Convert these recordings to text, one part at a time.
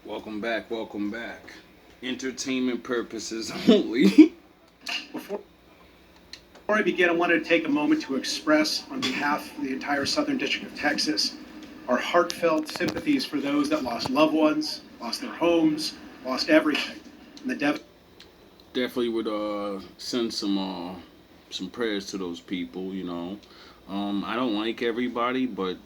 Welcome back, welcome back. Entertainment purposes only. Before I begin, I wanted to take a moment to express, on behalf of the entire Southern District of Texas, our heartfelt sympathies for those that lost loved ones, lost their homes, lost everything. And the Definitely would send some prayers to those people, you know. I don't like everybody, but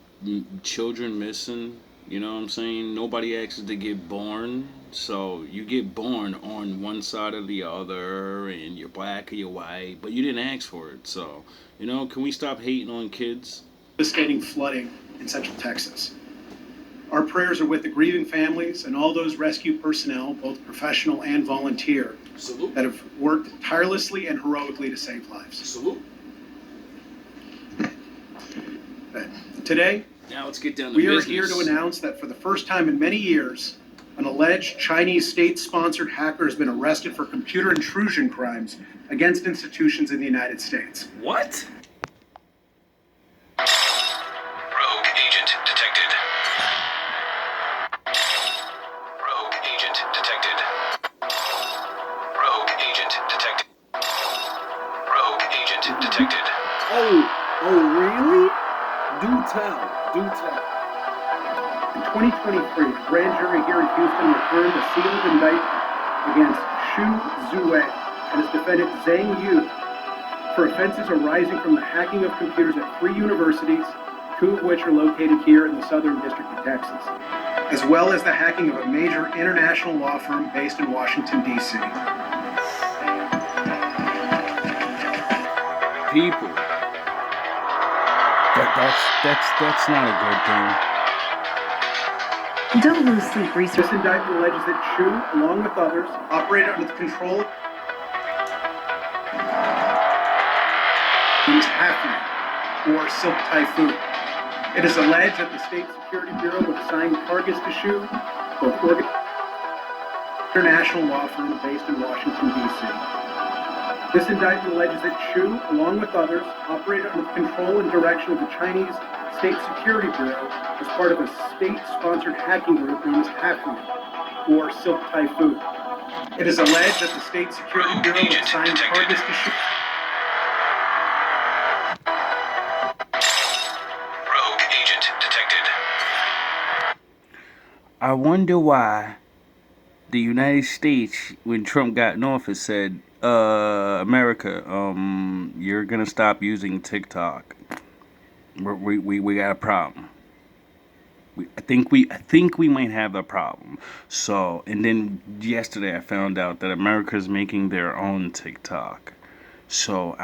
children missing, you know what I'm saying? Nobody asks to get born. So you get born on one side or the other, and you're black or you're white, but you didn't ask for it. So, you know, can we stop hating on kids? devastating flooding in Central Texas. Our prayers are with the grieving families and all those rescue personnel, both professional and volunteer, Salute. that have worked tirelessly and heroically to save lives. Salute. Today, Now let's get down to we are business. here to announce that for the first time in many years, an alleged Chinese state-sponsored hacker has been arrested for computer intrusion crimes against institutions in the United States. What? Rogue agent detected. Rogue agent detected. Rogue agent detected. Rogue agent detected. Oh, really? Do tell. In 2023, the grand jury here in Houston returned a sealed indictment against Xu Zhuwei and his defendant Zhang Yu for offenses arising from the hacking of computers at 3 universities, 2 of which are located here in the Southern District of Texas, as well as the hacking of a major international law firm based in Washington, D.C. People. That's not a good thing. Don't lose sleep research. This indictment alleges that Xu, along with others, operated under the control of Hafu, or Silk Typhoon. It is alleged that the State Security Bureau would assign targets to Xu, both international law firm based in Washington, D.C. This indictment alleges that Xu, along with others, operated under the control and direction of the Chinese State Security Bureau as part of a state-sponsored hacking group known as Hafu, or Silk Typhoon. It is alleged that the State Security Bureau would assign targets to Xu. Rogue agent detected. I wonder why the United States, when Trump got in office, said, America, you're gonna stop using TikTok. We got a problem. I think we might have a problem. So, and then yesterday I found out that America's making their own TikTok. So,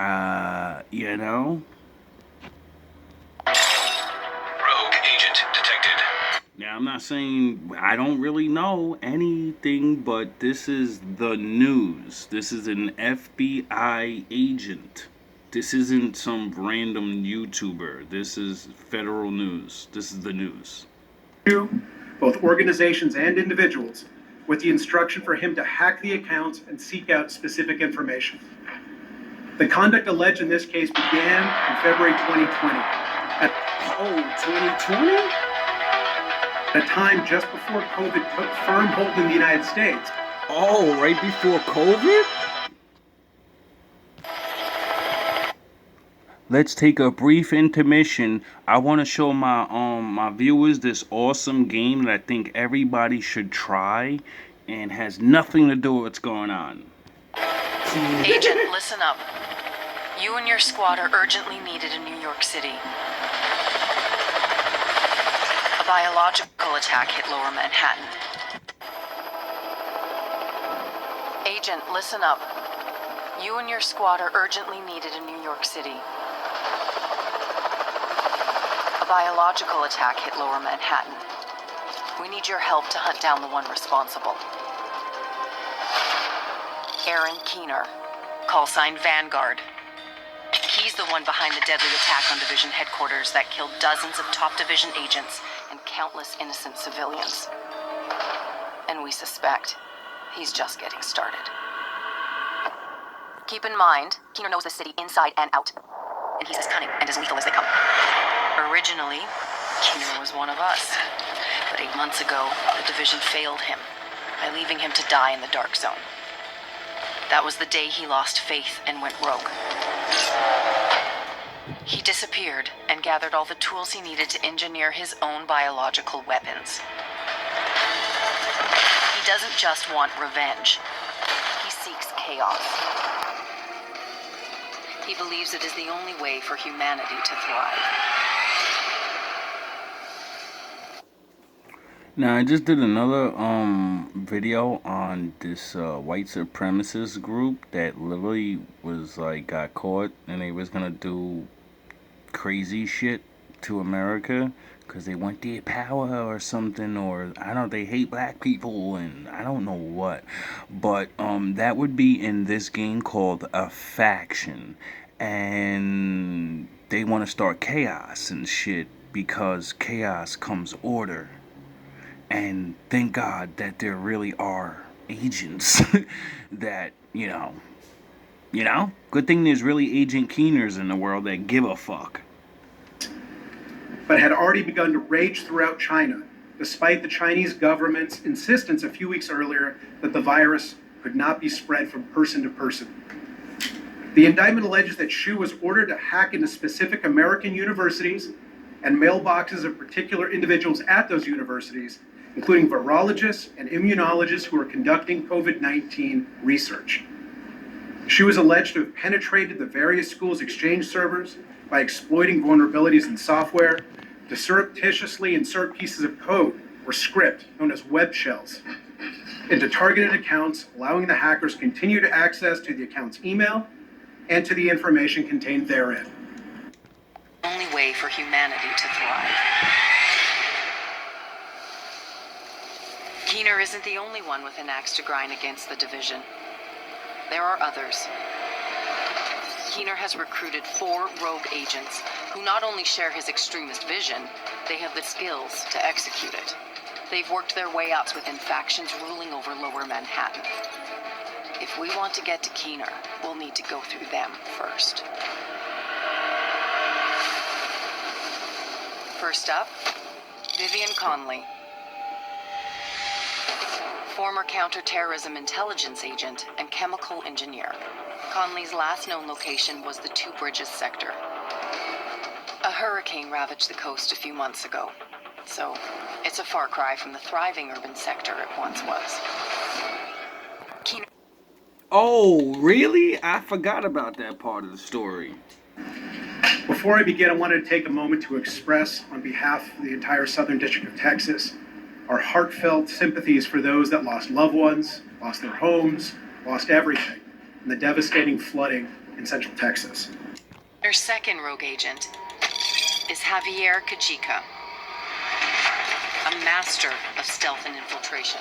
you know. Rogue agent detected. Now, I'm not saying I don't really know anything, but this is the news. This is an FBI agent. This isn't some random YouTuber. This is federal news. This is the news. Both organizations and individuals, with the instruction for him to hack the accounts and seek out specific information. The conduct alleged in this case began in February 2020. At 2020? a time just before COVID took firm hold in the United States. Oh, right before COVID? Let's take a brief intermission. I want to show my viewers this awesome game that I think everybody should try and has nothing to do with what's going on. Agent, listen up. You and your squad are urgently needed in New York City. A biological attack hit Lower Manhattan. Agent, listen up. You and your squad are urgently needed in New York City. A biological attack hit Lower Manhattan. We need your help to hunt down the one responsible. Aaron Keener, call sign Vanguard. He's the one behind the deadly attack on Division headquarters that killed dozens of top Division agents and countless innocent civilians. And we suspect he's just getting started. Keep in mind, Keener knows the city inside and out. And he's as cunning and as lethal as they come. Originally, Keener was one of us. But 8 months ago, the division failed him by leaving him to die in the dark zone. That was the day he lost faith and went rogue. He disappeared and gathered all the tools he needed to engineer his own biological weapons. He doesn't just want revenge. He seeks chaos. He believes it is the only way for humanity to thrive. Now, I just did another video on this white supremacist group that literally was like got caught and they was gonna do crazy shit to America because they want their power or something, or I don't, they hate black people and I don't know what, but that would be in this game called a faction, and they want to start chaos and shit because chaos comes order. And thank God that there really are agents that, you know, good thing there's really Agent Keeners in the world that give a fuck. But had already begun to rage throughout China, despite the Chinese government's insistence a few weeks earlier that the virus could not be spread from person to person. The indictment alleges that Xu was ordered to hack into specific American universities and mailboxes of particular individuals at those universities, including virologists and immunologists who are conducting COVID-19 research. She was alleged to have penetrated the various schools' exchange servers by exploiting vulnerabilities in software to surreptitiously insert pieces of code or script known as web shells into targeted accounts, allowing the hackers continue to access to the account's email and to the information contained therein. Only way for humanity to thrive. Keener isn't the only one with an axe to grind against the division. There are others. Keener has recruited 4 rogue agents who not only share his extremist vision, they have the skills to execute it. They've worked their way up within factions ruling over Lower Manhattan. If we want to get to Keener, we'll need to go through them first. First up, Vivian Conley. Former counterterrorism intelligence agent and chemical engineer. Conley's last known location was the Two Bridges sector. A hurricane ravaged the coast a few months ago, so it's a far cry from the thriving urban sector it once was. Oh, really? I forgot about that part of the story. Before I begin, I wanted to take a moment to express, on behalf of the entire Southern District of Texas, our heartfelt sympathies for those that lost loved ones, lost their homes, lost everything in the devastating flooding in Central Texas. Their second rogue agent is Javier Kajika, a master of stealth and infiltration.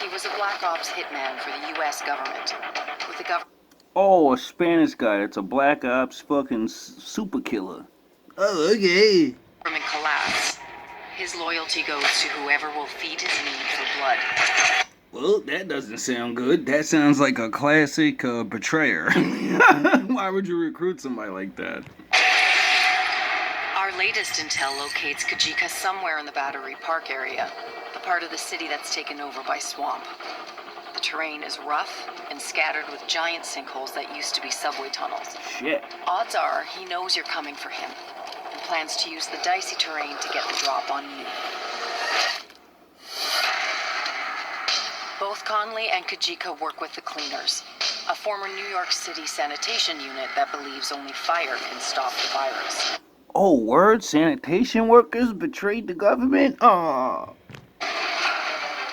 He was a Black Ops hitman for the U.S. government. With the government. Oh, a Spanish guy that's a Black Ops fucking super killer. Oh, okay. Government collapse. His loyalty goes to whoever will feed his need for blood. Well, that doesn't sound good. That sounds like a classic betrayer. Why would you recruit somebody like that? Our latest intel locates Kajika somewhere in the Battery Park area, the part of the city that's taken over by swamp. The terrain is rough and scattered with giant sinkholes that used to be subway tunnels. Shit. Odds are he knows you're coming for him and plans to use the dicey terrain to get the drop on you. Both Conley and Kajika work with the Cleaners, a former New York City sanitation unit that believes only fire can stop the virus. Oh, word? Sanitation workers betrayed the government? Aw.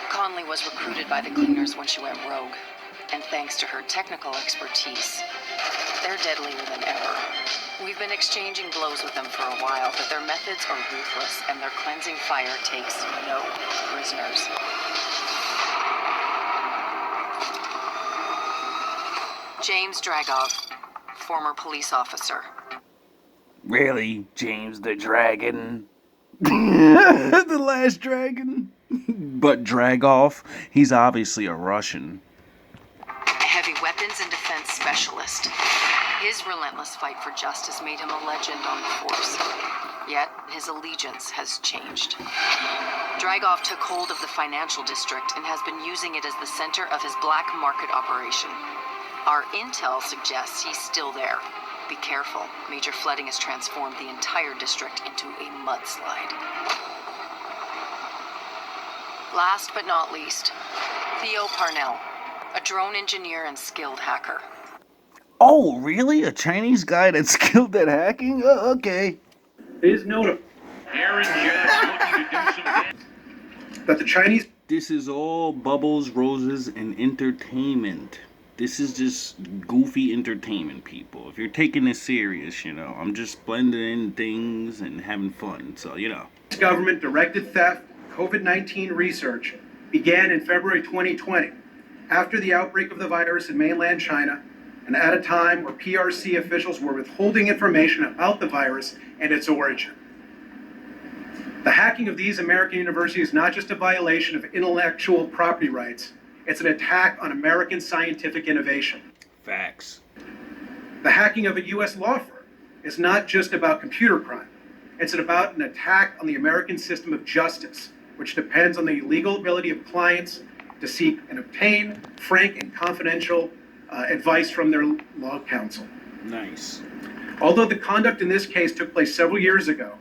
Conley was recruited by the Cleaners when she went rogue, and thanks to her technical expertise, they're deadlier than ever. We've been exchanging blows with them for a while, but their methods are ruthless, and their cleansing fire takes no prisoners. James Dragov, former police officer. Really? James the Dragon? The last dragon? But Dragov, he's obviously a Russian. A heavy weapons and defense specialist. His relentless fight for justice made him a legend on the force. Yet, his allegiance has changed. Dragov took hold of the financial district and has been using it as the center of his black market operation. Our intel suggests he's still there. Be careful. Major flooding has transformed the entire district into a mudslide. Last but not least, Theo Parnell, a drone engineer and skilled hacker. Oh, really? A Chinese guy that's skilled at hacking? Okay. It is notable Aaron Judge looking to do some damage. that the Chinese This is all bubbles, roses, and entertainment. This is just goofy entertainment, people. If you're taking this serious, I'm just blending in things and having fun. So, government directed theft, COVID-19 research began in February 2020, after the outbreak of the virus in mainland China, and at a time where PRC officials were withholding information about the virus and its origin. The hacking of these American universities is not just a violation of intellectual property rights, it's an attack on American scientific innovation. Facts. The hacking of a U.S. law firm is not just about computer crime. It's about an attack on the American system of justice, which depends on the legal ability of clients to seek and obtain frank and confidential advice from their law counsel. Nice. Although the conduct in this case took place several years ago,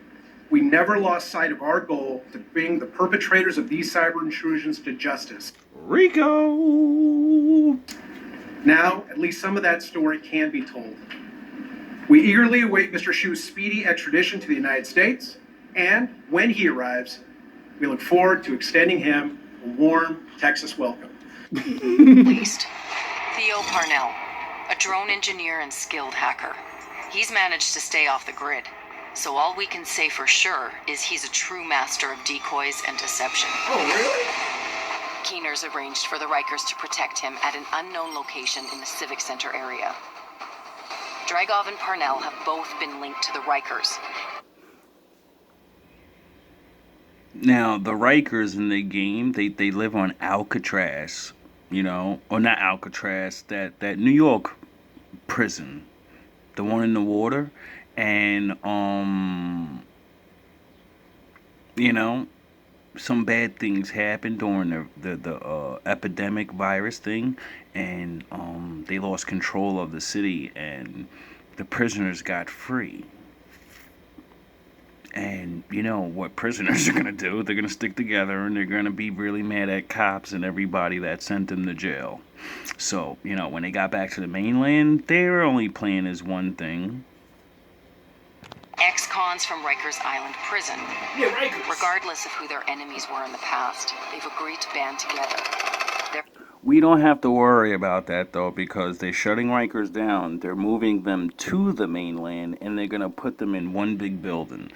we never lost sight of our goal to bring the perpetrators of these cyber intrusions to justice. Rico! Now, at least some of that story can be told. We eagerly await Mr. Shu's speedy extradition to the United States, and when he arrives, we look forward to extending him a warm Texas welcome. Least, Theo Parnell, a drone engineer and skilled hacker. He's managed to stay off the grid, so all we can say for sure is he's a true master of decoys and deception. Oh, really? Keener's arranged for the Rikers to protect him at an unknown location in the Civic Center area. Dragov and Parnell have both been linked to the Rikers. Now, the Rikers in the game, they live on Alcatraz, or not Alcatraz, that New York prison, the one in the water, and, some bad things happened during the epidemic virus thing, and they lost control of the city, and the prisoners got free. And what prisoners are going to do? They're going to stick together, and they're going to be really mad at cops and everybody that sent them to jail. So, when they got back to the mainland, their only plan is one thing. Ex-cons from Rikers Island Prison. Yeah, Rikers. Regardless of who their enemies were in the past, they've agreed to band together. We don't have to worry about that, though, because they're shutting Rikers down. They're moving them to the mainland, and they're going to put them in one big building.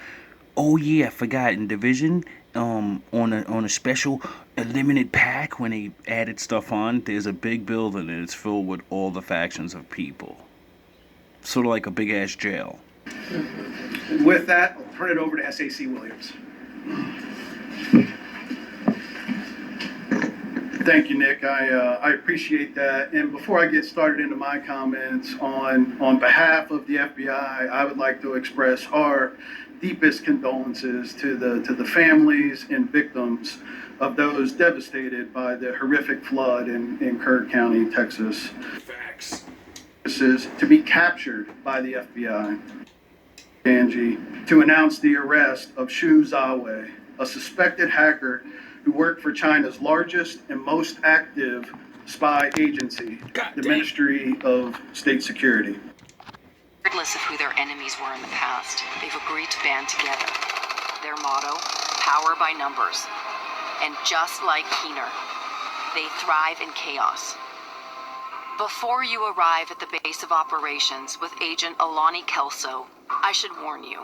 Oh, yeah, I forgot. In Division, on a special limited pack, when they added stuff on, there's a big building, and it's filled with all the factions of people. Sort of like a big-ass jail. And with that, I'll turn it over to SAC Williams. Thank you, Nick. I appreciate that. And before I get started into my comments, on behalf of the FBI, I would like to express our deepest condolences to the families and victims of those devastated by the horrific flood in Kerr County, Texas. Facts. This is to be captured by the FBI. Angie, to announce the arrest of Shu Zawei, a suspected hacker who worked for China's largest and most active spy agency, the Ministry of State Security. Regardless of who their enemies were in the past, they've agreed to band together. Their motto, power by numbers. And just like Keener, they thrive in chaos. Before you arrive at the base of operations with Agent Alani Kelso, I should warn you,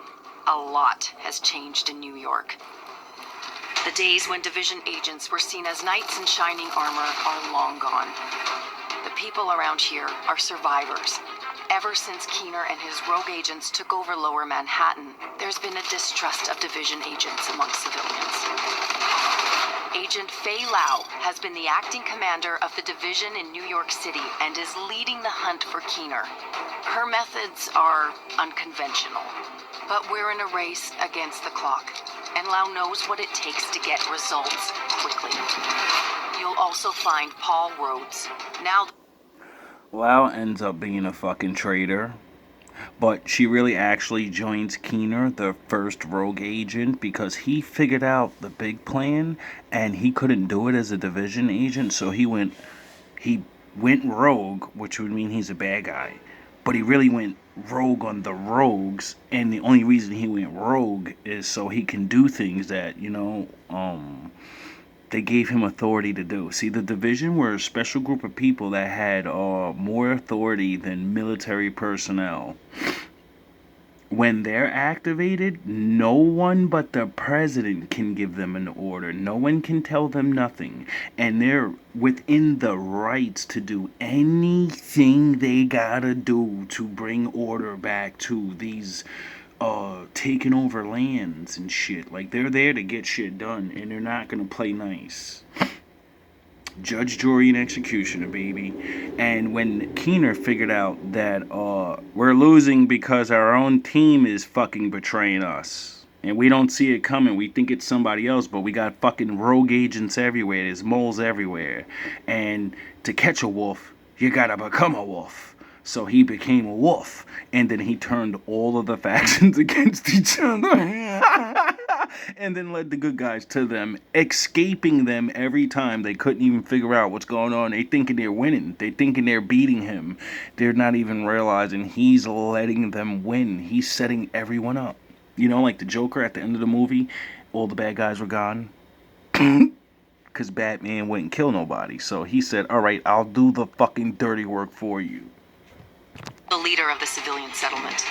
a lot has changed in New York. The days when division agents were seen as knights in shining armor are long gone. The people around here are survivors. Ever since Keener and his rogue agents took over Lower Manhattan, there's been a distrust of division agents among civilians. Agent Fei Lau has been the acting commander of the division in New York City and is leading the hunt for Keener. Her methods are unconventional, but we're in a race against the clock, and Lau knows what it takes to get results quickly. You'll also find Paul Rhodes. Now, Lau ends up being a fucking traitor. But she really actually joins Keener, the first rogue agent, because he figured out the big plan and he couldn't do it as a division agent, so he went rogue, which would mean he's a bad guy. But he really went rogue on the rogues, and the only reason he went rogue is so he can do things that, they gave him authority to do. See, the division were a special group of people that had more authority than military personnel. When they're activated, no one but the president can give them an order. No one can tell them nothing. And they're within the rights to do anything they gotta do to bring order back to these taking over lands and shit. Like, they're there to get shit done, and they're not gonna play nice. Judge, jury, and executioner, baby. And when Keener figured out that we're losing because our own team is fucking betraying us, and we don't see it coming, we think it's somebody else, but we got fucking rogue agents everywhere, there's moles everywhere, and to catch a wolf, you gotta become a wolf. So he became a wolf, and then he turned all of the factions against each other, and then led the good guys to them, escaping them every time. They couldn't even figure out what's going on. They thinking they're winning. They thinking they're beating him. They're not even realizing he's letting them win. He's setting everyone up. You know, like the Joker at the end of the movie, all the bad guys were gone. Because Batman wouldn't kill nobody. So he said, all right, I'll do the fucking dirty work for you. the leader of the civilian settlement.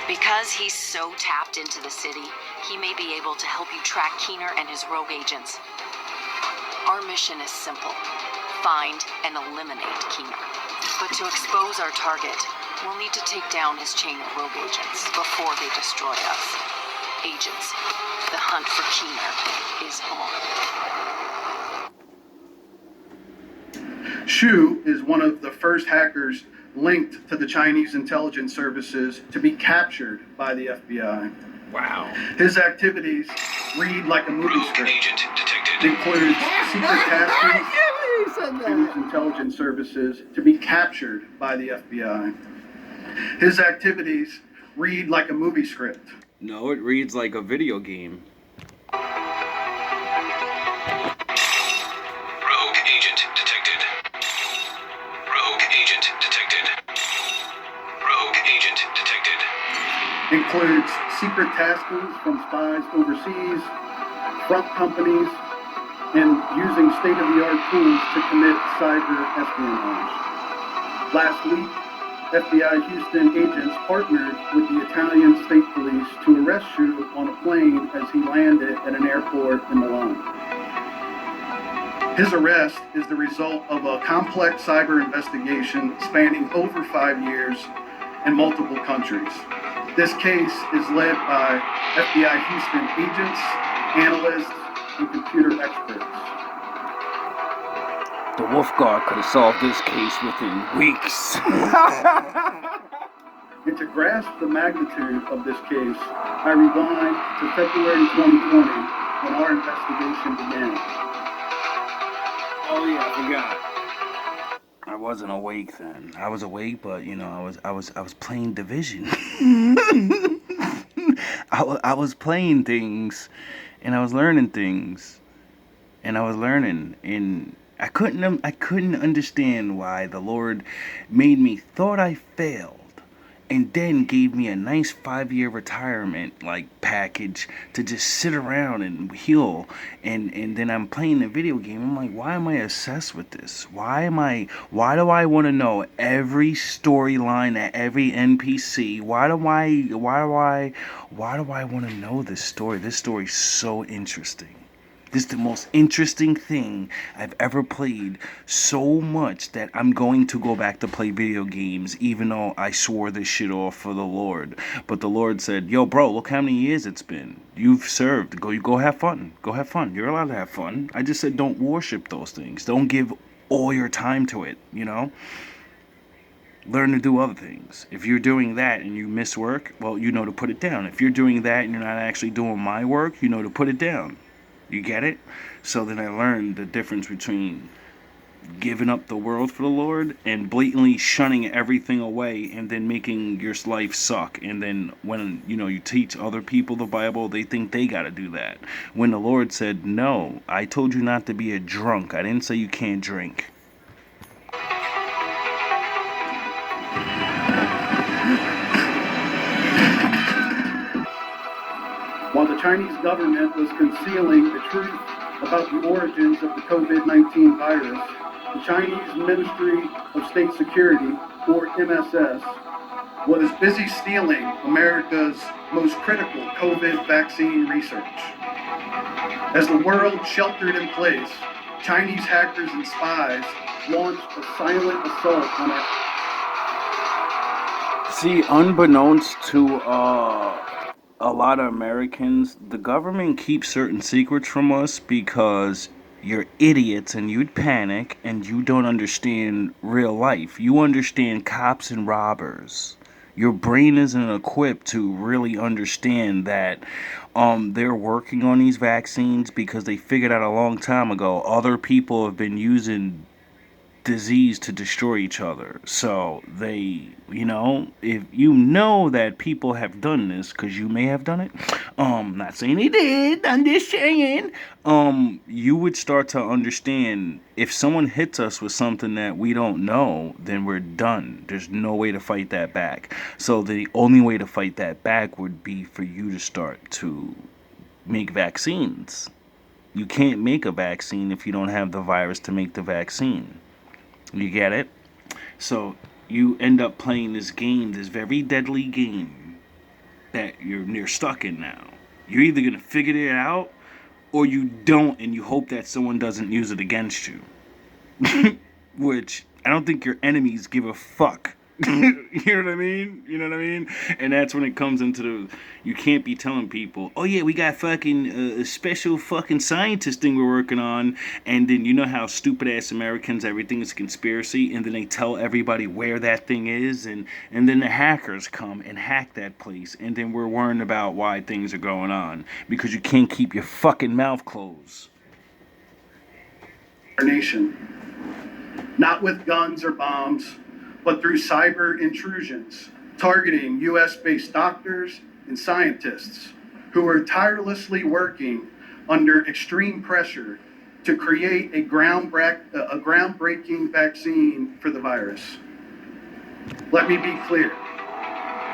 Because he's so tapped into the city, he may be able to help you track Keener and his rogue agents. Our mission is simple: find and eliminate Keener. But to expose our target, we'll need to take down his chain of rogue agents before they destroy us. Agents, the hunt for Keener is on. Shu is one of the first hackers linked to the Chinese intelligence services to be captured by the FBI. Wow. His activities read like a movie Rogue script. agent detected. It includes secret tasks to Chinese intelligence services to be captured by the FBI. His activities read like a movie script. No, it reads like a video game. Rogue agent detected. Rogue agent detected. Rogue agent detected. Includes secret tasks from spies overseas, front companies, and using state-of-the-art tools to commit cyber espionage. Last week, FBI Houston agents partnered with the Italian state police to arrest Shu on a plane as he landed at an airport in Milan. His arrest is the result of a complex cyber investigation spanning over 5 years in multiple countries. This case is led by FBI Houston agents, analysts, and computer experts. The Wolf Guard could have solved this case within weeks. And to grasp the magnitude of this case, I rewind to February 2020 when our investigation began. Oh yeah, I forgot. I wasn't awake then. I was awake, but I was playing Division. I was playing things, and I was learning things, and I was learning, and I couldn't understand why the Lord made me thought I failed, and then gave me a nice 5-year retirement package to just sit around and heal, and then I'm playing a video game. I'm like, why am I obsessed with this? Why do I want to know every storyline at every NPC? Why do I want to know this story? This story's so interesting. This is the most interesting thing I've ever played, so much that I'm going to go back to play video games, even though I swore this shit off for the Lord. But the Lord said, yo, bro, look how many years it's been. You've served. Go have fun. Go have fun. You're allowed to have fun. I just said don't worship those things. Don't give all your time to it, you know? Learn to do other things. If you're doing that and you miss work, well, you know to put it down. If you're doing that and you're not actually doing my work, you know to put it down. You get it? So then I learned the difference between giving up the world for the Lord and blatantly shunning everything away and then making your life suck. And then when, you teach other people the Bible, they think they got to do that. When the Lord said, no, I told you not to be a drunk. I didn't say you can't drink. While the Chinese government was concealing the truth about the origins of the COVID-19 virus, the Chinese Ministry of State Security, or MSS, Was busy stealing America's most critical COVID vaccine research. As the world sheltered in place, Chinese hackers and spies launched a silent assault on our See, unbeknownst to a lot of Americans, the government keeps certain secrets from us because you're idiots and you'd panic and you don't understand real life. You understand cops and robbers. Your brain isn't equipped to really understand that they're working on these vaccines because they figured out a long time ago other people have been using disease to destroy each other. So they, if you know that people have done this, because you may have done it, not saying they did, I'm just saying, you would start to understand if someone hits us with something that we don't know, then we're done. There's no way to fight that back. So the only way to fight that back would be for you to start to make vaccines. You can't make a vaccine if you don't have the virus to make the vaccine. You get it? So you end up playing this game, this very deadly game that you're stuck in now. You're either going to figure it out or you don't, and you hope that someone doesn't use it against you. Which I don't think your enemies give a fuck. You know what I mean? And that's when it comes into you can't be telling people, oh yeah, we got fucking a special fucking scientist thing we're working on, and then you know how stupid ass Americans, everything is a conspiracy, and then they tell everybody where that thing is, and then the hackers come and hack that place, and then we're worrying about why things are going on, because you can't keep your fucking mouth closed. our nation, not with guns or bombs, but through cyber intrusions, targeting US-based doctors and scientists who are tirelessly working under extreme pressure to create a groundbreaking vaccine for the virus. Let me be clear.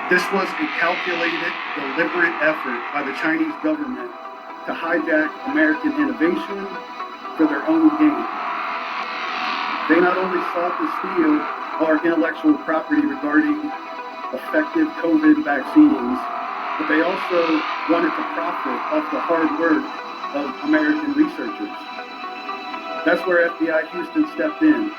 This was a calculated, deliberate effort by the Chinese government to hijack American innovation for their own gain. They not only sought to steal our intellectual property regarding effective COVID vaccines, but they also wanted to profit off the hard work of American researchers. That's where FBI Houston stepped in,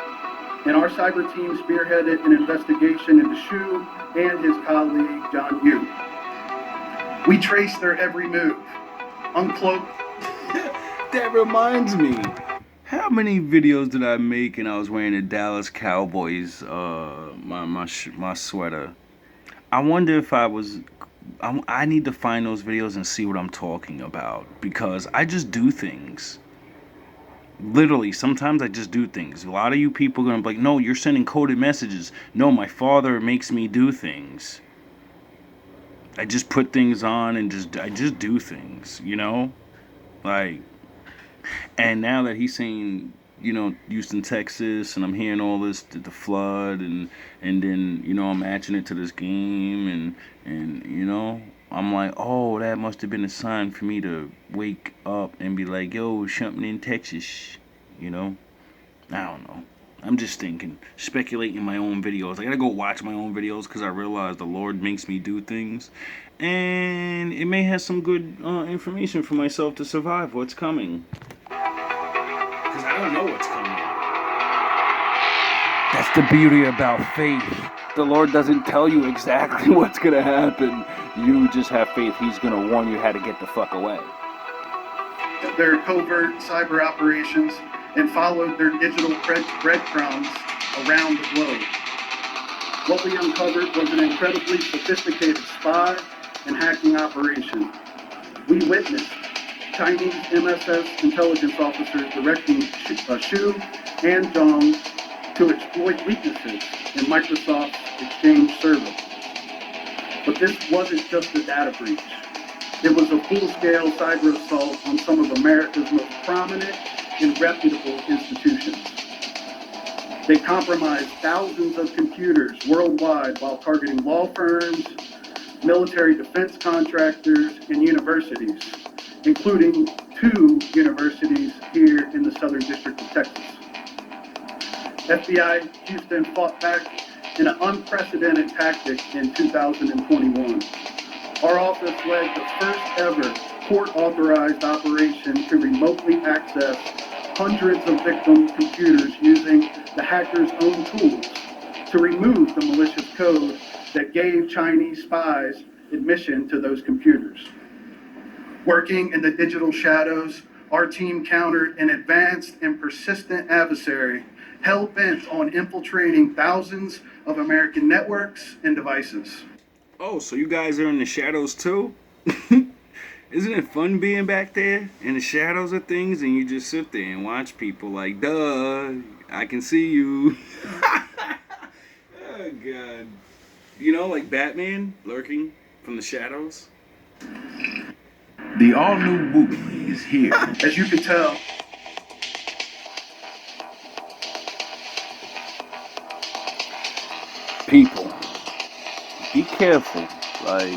and our cyber team spearheaded an investigation into Xu and his colleague, John Yu. We traced their every move, uncloaked. That reminds me. How many videos did I make and I was wearing a Dallas Cowboys my sweater? I wonder if I need to find those videos and see what I'm talking about, because I just do things. Literally, sometimes I just do things. A lot of you people are going to be like, no, you're sending coded messages. No, my father makes me do things. I just put things on and I just do things, Like, and now that he's saying, Houston, Texas, and I'm hearing all this, the flood, and then, I'm matching it to this game, and I'm like, oh, that must have been a sign for me to wake up and be like, yo, something in Texas, I don't know. I'm just thinking, speculating my own videos. I gotta go watch my own videos because I realize the Lord makes me do things. And it may have some good information for myself to survive what's coming. Because I don't know what's coming. That's the beauty about faith. The Lord doesn't tell you exactly what's gonna happen. You just have faith He's gonna warn you how to get the fuck away. Their covert cyber operations and followed their digital breadcrumbs around the globe. What we uncovered was an incredibly sophisticated spy and hacking operation. We witnessed Chinese MSS intelligence officers directing Xu and Zhang to exploit weaknesses in Microsoft's Exchange server. But this wasn't just a data breach. It was a full-scale cyber assault on some of America's most prominent and reputable institutions. They compromised thousands of computers worldwide while targeting law firms, military defense contractors, and universities, including 2 universities here in the Southern District of Texas. FBI Houston fought back in an unprecedented tactic in 2021. Our office led the first ever court-authorized operation to remotely access hundreds of victims' computers using the hackers' own tools to remove the malicious code that gave Chinese spies admission to those computers. Working in the digital shadows, our team countered an advanced and persistent adversary hell-bent on infiltrating thousands of American networks and devices. Oh, so you guys are in the shadows too? Isn't it fun being back there in the shadows of things and you just sit there and watch people like, duh, I can see you. Oh, God. You know, like Batman lurking from the shadows? The all-new movie is here. As you can tell, People, be careful. Like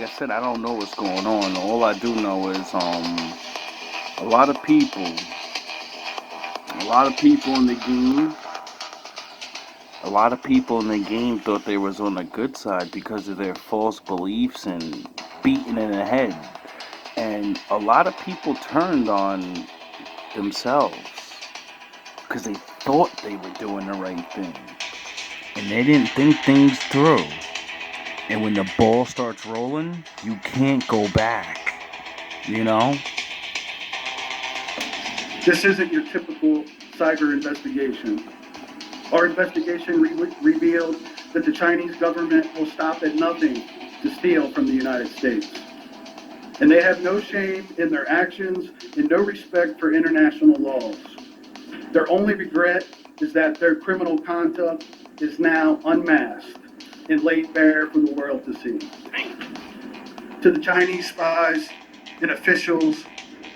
I said, I don't know what's going on. All I do know is a lot of people in the game, a lot of people in the game thought they was on the good side because of their false beliefs and beating in the head. And a lot of people turned on themselves because they thought they were doing the right thing. And they didn't think things through. And when the ball starts rolling, you can't go back. You know? this isn't your typical cyber investigation. Our investigation revealed that the Chinese government will stop at nothing to steal from the United States. And they have no shame in their actions and no respect for international laws. Their only regret is that their criminal conduct is now unmasked and laid bare for the world to see. To the Chinese spies and officials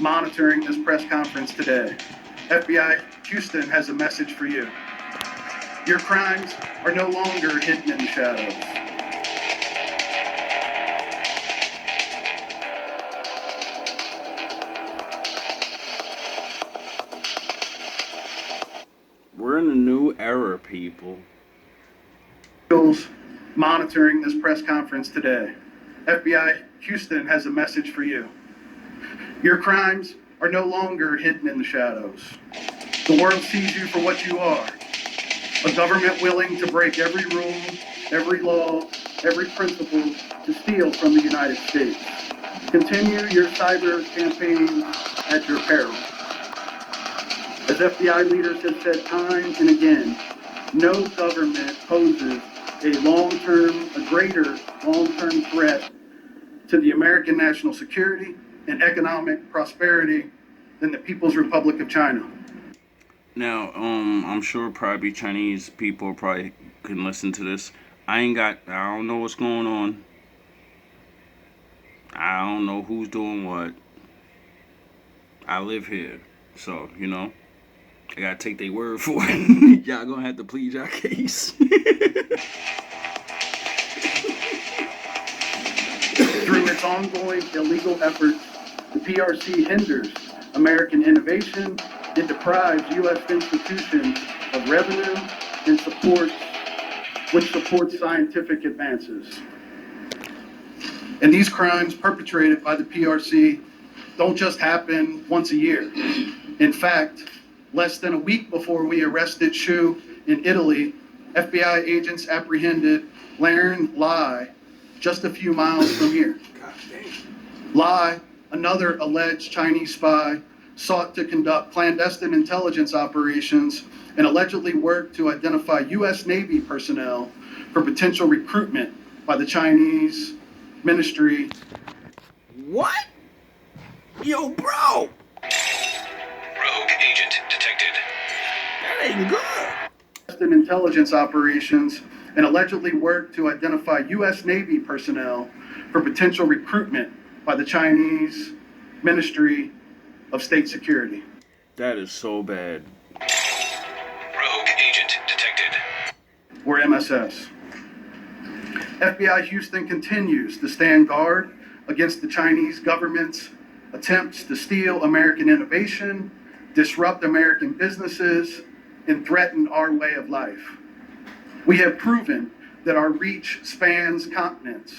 monitoring this press conference today, FBI Houston has a message for you. Your crimes are no longer hidden in the shadows. We're in a new era, people. Monitoring this press conference today, FBI Houston has a message for you. Your crimes are no longer hidden in the shadows. The world sees you for what you are. A government willing to break every rule, every law, every principle to steal from the United States. Continue your cyber campaign at your peril. As FBI leaders have said time and again, no government poses a greater long-term threat to the American national security and economic prosperity than the People's Republic of China. Now, I'm sure probably Chinese people probably can listen to this. I don't know what's going on. I don't know who's doing what. I live here, so, you know, I gotta take their word for it. Y'all gonna have to plead your case. Through its ongoing illegal efforts, the PRC hinders American innovation It deprives U.S. institutions of revenue and support, which supports scientific advances. And these crimes perpetrated by the PRC don't just happen once a year. In fact, less than a week before we arrested Shu in Italy, FBI agents apprehended Laren Lai just a few miles from here. Lai, another alleged Chinese spy, sought to conduct clandestine intelligence operations and allegedly worked to identify U.S. Navy personnel for potential recruitment by the Chinese Ministry. What? Yo, bro! Rogue agent detected. That ain't good. In intelligence operations and allegedly worked to identify U.S. Navy personnel for potential recruitment by the Chinese Ministry of State Security. That is so bad. Rogue agent detected. Or MSS. FBI Houston continues to stand guard against the Chinese government's attempts to steal American innovation, disrupt American businesses, and threaten our way of life. We have proven that our reach spans continents,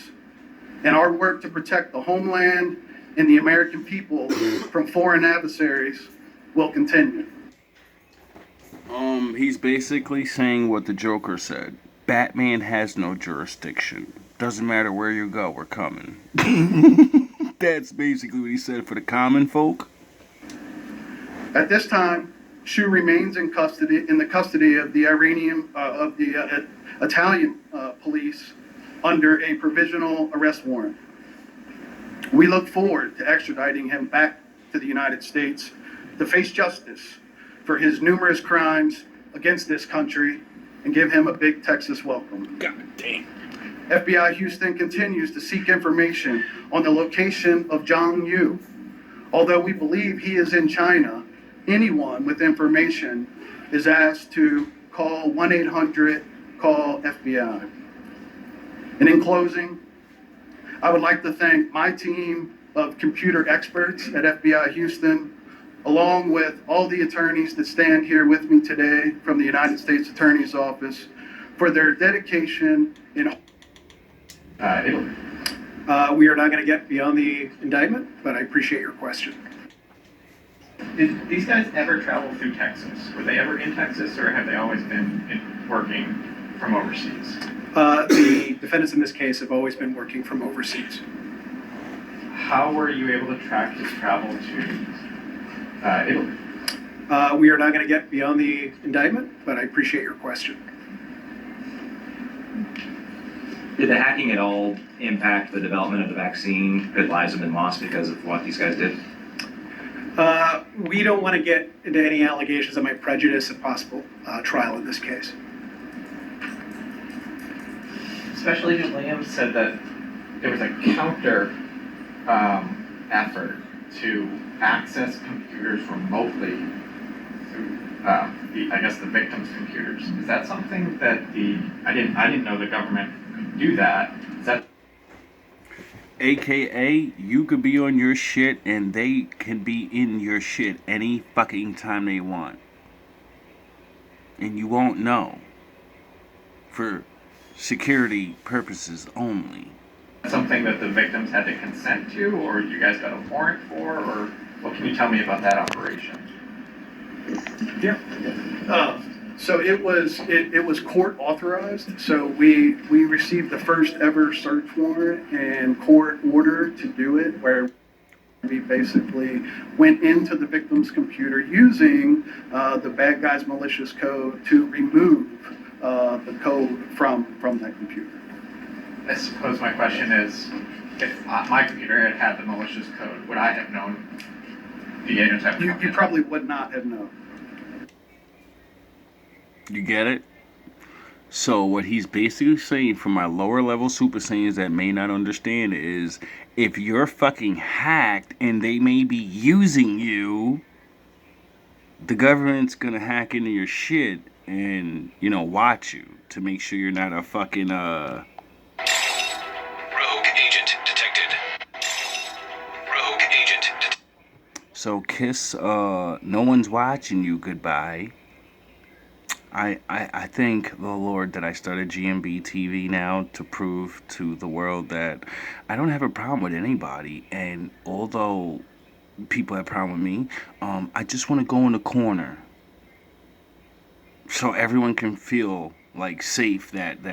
and our work to protect the homeland and the American people from foreign adversaries will continue. He's basically saying what the Joker said. Batman has no jurisdiction. Doesn't matter where you go, we're coming. That's basically what he said for the common folk. At this time, Shu remains in the custody of the Italian police under a provisional arrest warrant. We look forward to extraditing him back to the United States to face justice for his numerous crimes against this country and give him a big Texas welcome. God damn. FBI Houston continues to seek information on the location of Zhang Yu. Although we believe he is in China, anyone with information is asked to call 1-800-CALL-FBI. And in closing, I would like to thank my team of computer experts at FBI Houston, along with all the attorneys that stand here with me today from the United States Attorney's Office, for their dedication in we are not going to get beyond the indictment, but I appreciate your question. Did these guys ever travel through Texas? Were they ever in Texas, or have they always been working from overseas? The defendants in this case have always been working from overseas. How were you able to track his travel to Italy? We are not going to get beyond the indictment, but I appreciate your question. Did the hacking at all impact the development of the vaccine? Could lives have been lost because of what these guys did? We don't want to get into any allegations that might prejudice a possible trial in this case. Special Agent Williams said that there was a counter effort to access computers remotely through, the victims' computers. Is that something that I didn't know the government could do that. Is that? AKA, you could be on your shit and they can be in your shit any fucking time they want. And you won't know. For security purposes only. Something that the victims had to consent to, or you guys got a warrant for, or what can you tell me about that operation? Yeah. So it was court authorized. So we received the first ever search warrant and court order to do it, where we basically went into the victim's computer using the bad guy's malicious code to remove the code from that computer. I suppose my question is, if my computer had had the malicious code, would I have known the agents have? You probably would not have known. You get it? So what he's basically saying for my lower level Super Saiyans that may not understand is, if you're fucking hacked and they may be using you, the government's gonna hack into your shit and, watch you to make sure you're not a fucking, Rogue agent detected. Rogue agent detected. So kiss no one's watching you goodbye. I thank the Lord that I started GMB TV now to prove to the world that I don't have a problem with anybody. And although people have a problem with me, I just want to go in the corner so everyone can feel like safe that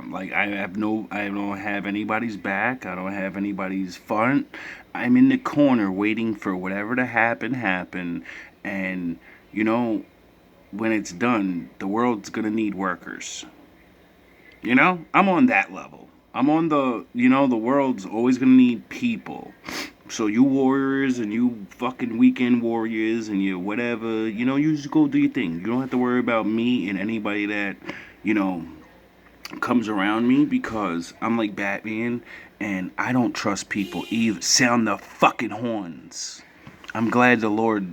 like I don't have anybody's back. I don't have anybody's front. I'm in the corner waiting for whatever to happen, and you know, when it's done, the world's gonna need workers. You know, I'm on that level. I'm on the, the world's always gonna need people. So you warriors and you fucking weekend warriors and you whatever, you just go do your thing. You don't have to worry about me and anybody that, you know, comes around me, because I'm like Batman and I don't trust people either. Sound the fucking horns. I'm glad the Lord,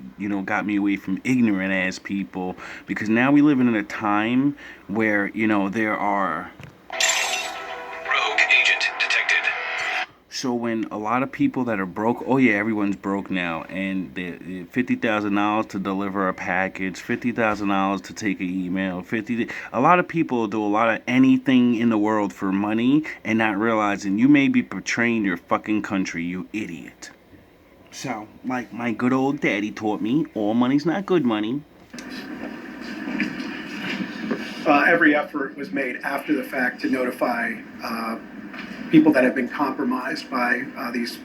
got me away from ignorant ass people, because now we live in a time where, there are. Rogue agent detected. So when a lot of people that are broke, oh yeah, everyone's broke now, and they $50,000 to deliver a package, $50,000 to take an email, a lot of people do a lot of anything in the world for money and not realizing you may be betraying your fucking country, you idiot. So, like my good old daddy taught me, all money's not good money. Every effort was made after the fact to notify people that have been compromised by these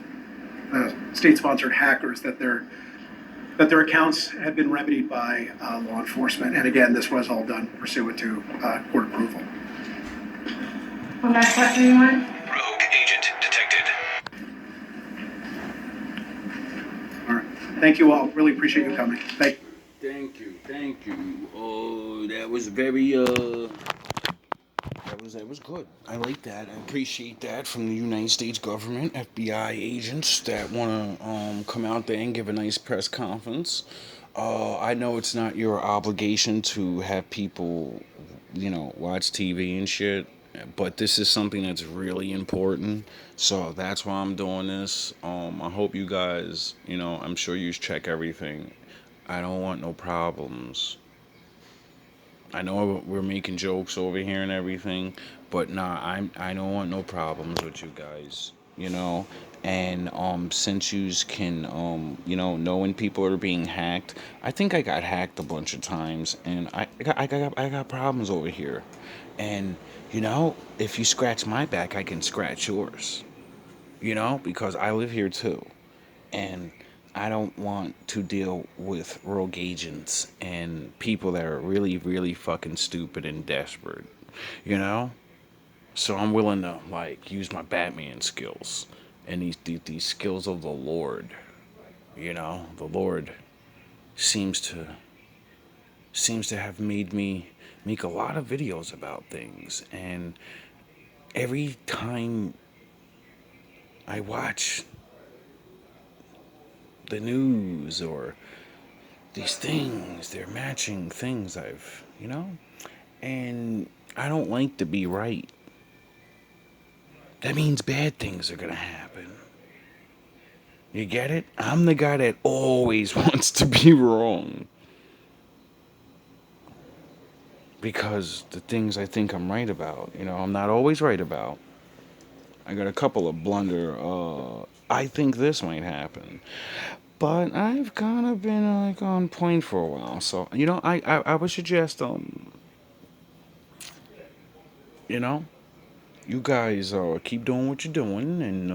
state-sponsored hackers that their accounts had been remedied by law enforcement. And again, this was all done pursuant to court approval. One last question, you want? Rogue agent detected. All right. Thank you all. Really appreciate you coming. Thank you. Thank you. Oh, that was very that was good. I like that. I appreciate that from the United States government, FBI agents that want to come out there and give a nice press conference. I know it's not your obligation to have people, watch TV and shit, but this is something that's really important. So that's why I'm doing this. I hope you guys, I'm sure you check everything. I don't want no problems. I know we're making jokes over here and everything, but nah, I don't want no problems with you guys, And since you can know when people are being hacked, I think I got hacked a bunch of times, and I got problems over here, and if you scratch my back, I can scratch yours, because I live here too, and I don't want to deal with rogue agents and people that are really, really fucking stupid and desperate, So I'm willing to use my Batman skills and these skills of the Lord. The Lord seems to have made me make a lot of videos about things, and every time I watch the news or these things, they're matching things and I don't like to be right. That means bad things are gonna happen. You get it? I'm the guy that always wants to be wrong, because the things I think I'm right about, I'm not always right about. I got a couple of blunder, I think this might happen. But I've kind of been on point for a while, so I would suggest you guys keep doing what you're doing, and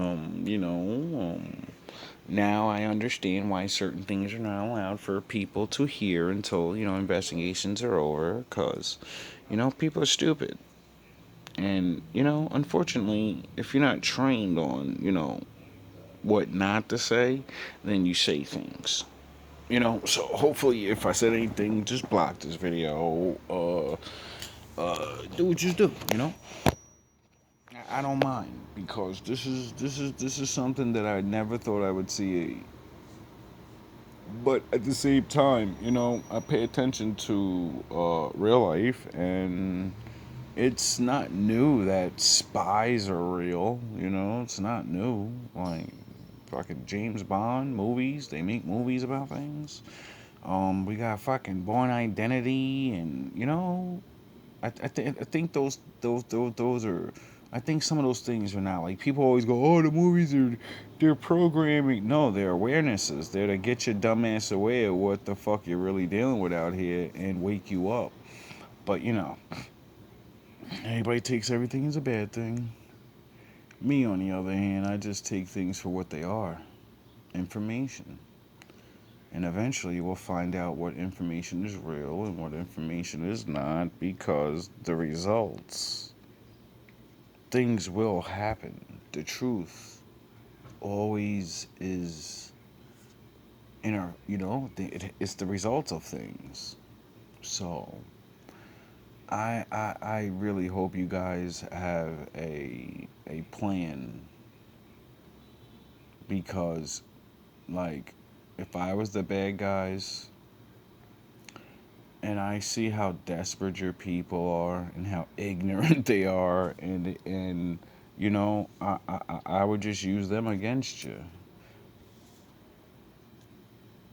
now I understand why certain things are not allowed for people to hear until investigations are over, because people are stupid, and unfortunately, if you're not trained on what not to say, then you say things. So hopefully, if I said anything, just block this video. Do what you do. I don't mind, because this is something that I never thought I would see. But at the same time, I pay attention to real life, and it's not new that spies are real. It's not new. fucking James Bond movies. They make movies about things. We got fucking Born Identity, and I think those are. I think some of those things are not like people always go, oh, the movies they're programming. No, they're awarenesses. They're to get your dumb ass aware of what the fuck you're really dealing with out here and wake you up. But everybody takes everything as a bad thing. Me, on the other hand, I just take things for what they are, information. And eventually we'll find out what information is real and what information is not, because the results, things will happen. The truth always is in our, it's the results of things. So I really hope you guys have a plan, because like, if I was the bad guys and I see how desperate your people are and how ignorant they are, and I would just use them against you,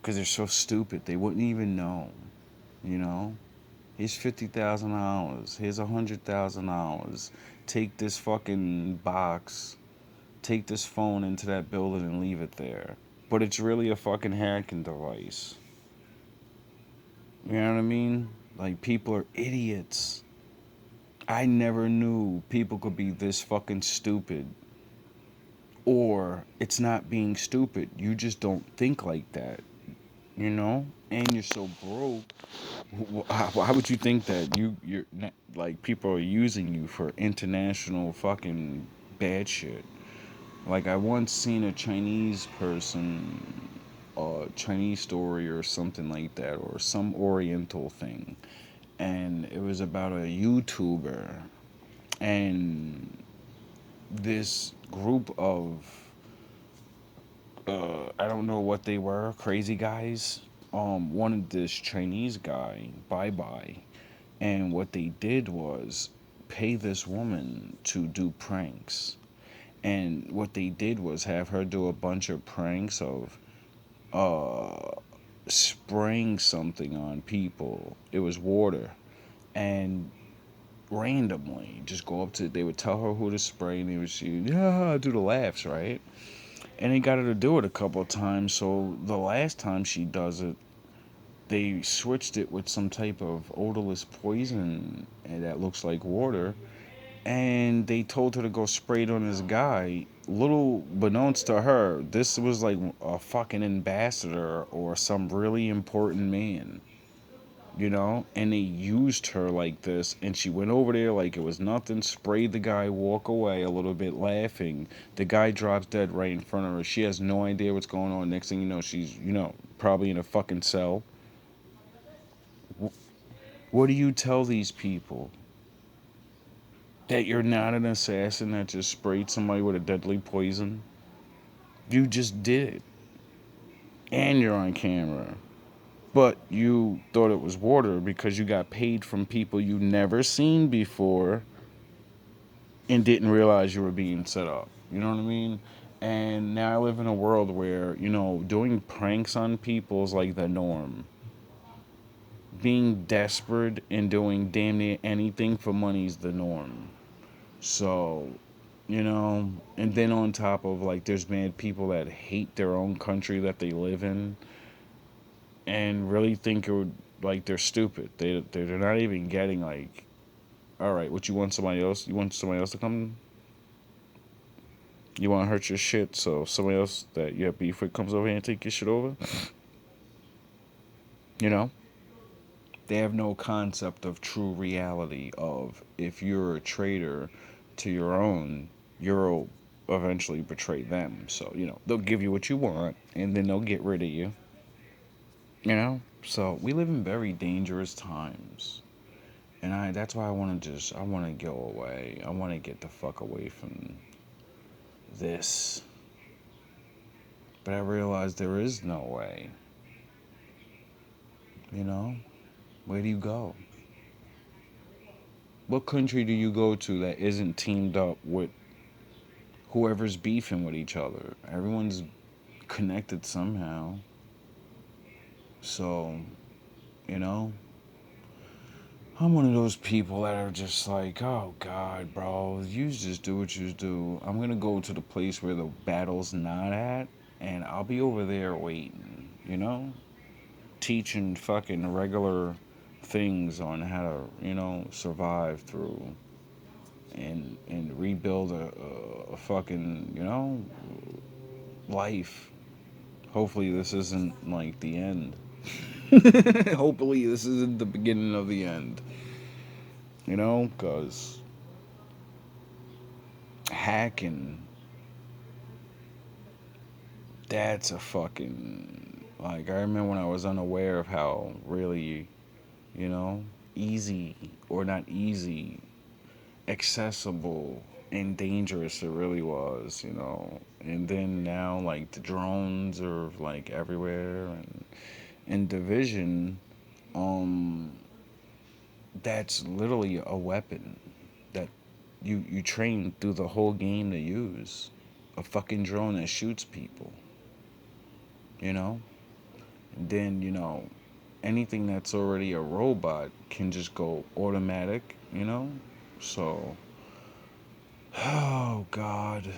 because they're so stupid they wouldn't even know. Here's $50,000. Here's $100,000. Take this fucking box. Take this phone into that building and leave it there. But it's really a fucking hacking device. You know what I mean? Like, people are idiots. I never knew people could be this fucking stupid. Or it's not being stupid. You just don't think like that. And you're so broke. Why would you think that you're not, like, people are using you for international fucking bad shit? Like, I once seen a Chinese person, a Chinese story or something like that, or some Oriental thing, and it was about a YouTuber, and this group of I don't know what they were, crazy guys, wanted this Chinese guy bye, and what they did was pay this woman to do pranks. And what they did was have her do a bunch of pranks of spraying something on people. It was water. And randomly, just go up to, they would tell her who to spray, and they would say, yeah, do the laughs, right? And they got her to do it a couple of times. So the last time she does it, they switched it with some type of odorless poison that looks like water, and they told her to go spray it on this guy. Little beknownst to her, this was like a fucking ambassador or some really important man, and they used her like this, and she went over there like it was nothing, sprayed the guy, walk away a little bit laughing. The guy drops dead right in front of her. She has no idea what's going on. Next thing you know, she's, probably in a fucking cell. What do you tell these people? That you're not an assassin that just sprayed somebody with a deadly poison? You just did it. And you're on camera. But you thought it was water because you got paid from people you never seen before and didn't realize you were being set up. You know what I mean? And now I live in a world where, doing pranks on people is like the norm. Being desperate and doing damn near anything for money is the norm. So, and then on top of, like, there's mad people that hate their own country that they live in and really think it would, like, they're stupid. They're not even getting, like, all right, what, you want somebody else? You want somebody else to come? You want to hurt your shit so somebody else that you have beef with comes over here and take your shit over? They have no concept of true reality of, if you're a traitor to your own, you'll eventually betray them. So, they'll give you what you want, and then they'll get rid of you. So we live in very dangerous times. And that's why I want to go away. I want to get the fuck away from this. But I realize there is no way. Where do you go? What country do you go to that isn't teamed up with whoever's beefing with each other? Everyone's connected somehow. So, you know, I'm one of those people that are just like, oh God, bro, you just do what you do. I'm gonna go to the place where the battle's not at, and I'll be over there waiting, you know? Teaching fucking regular things on how to, survive through and rebuild a fucking, life. Hopefully this isn't like the end. Hopefully this isn't the beginning of the end. Because hacking, that's a fucking, like, I remember when I was unaware of how really, easy, or not easy, accessible and dangerous it really was, and then now, like, the drones are like everywhere, and in Division, um that's literally a weapon that you train through the whole game to use. A fucking drone that shoots people, you know? And then, anything that's already a robot can just go automatic, So, oh God.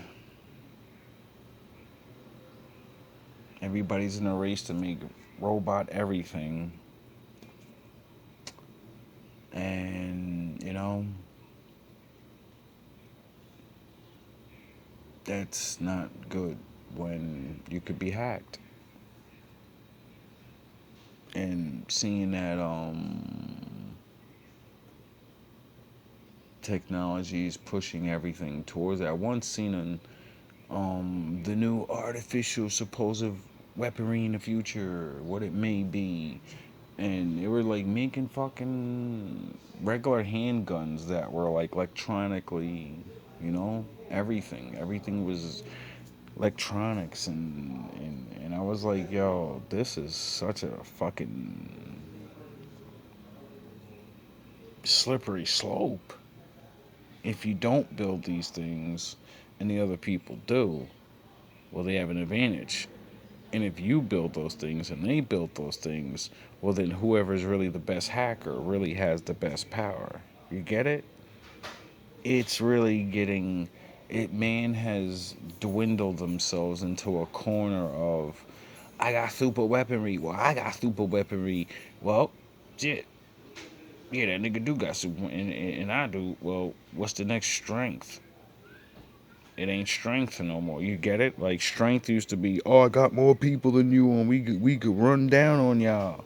Everybody's in a race to make robot everything. And, that's not good when you could be hacked. And seeing that technology is pushing everything towards that. I once seen the new artificial supposed weaponry in the future, what it may be, and they were like making fucking regular handguns that were like electronically, everything was electronics, and I was like, yo, this is such a fucking slippery slope. If you don't build these things and the other people do, well, they have an advantage. And if you build those things and they build those things, well, then whoever's really the best hacker really has the best power. You get it? It's really getting it. Man has dwindled themselves into a corner of, I got super weaponry. Well, I got super weaponry. Well, shit. Yeah, that nigga do got super, and I do. Well, what's the next strength? It ain't strength no more. You get it? Like, strength used to be, oh, I got more people than you, and we could run down on y'all.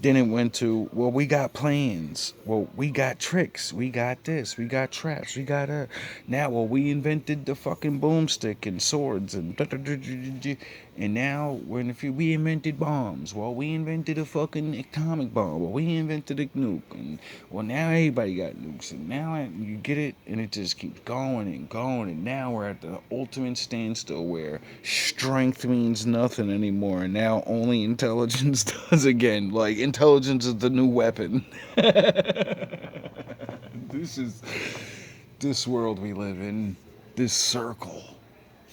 Then it went to, well, we got plans. Well, we got tricks. We got this. We got traps. We got now, well, we invented the fucking boomstick and swords and now we invented bombs. Well, we invented a fucking atomic bomb. Well, we invented a nuke. And well, now everybody got nukes. And now you get it, and it just keeps going and going. And now we're at the ultimate standstill where strength means nothing anymore. And now only intelligence does again. Like, intelligence is the new weapon. This is this world we live in. This circle.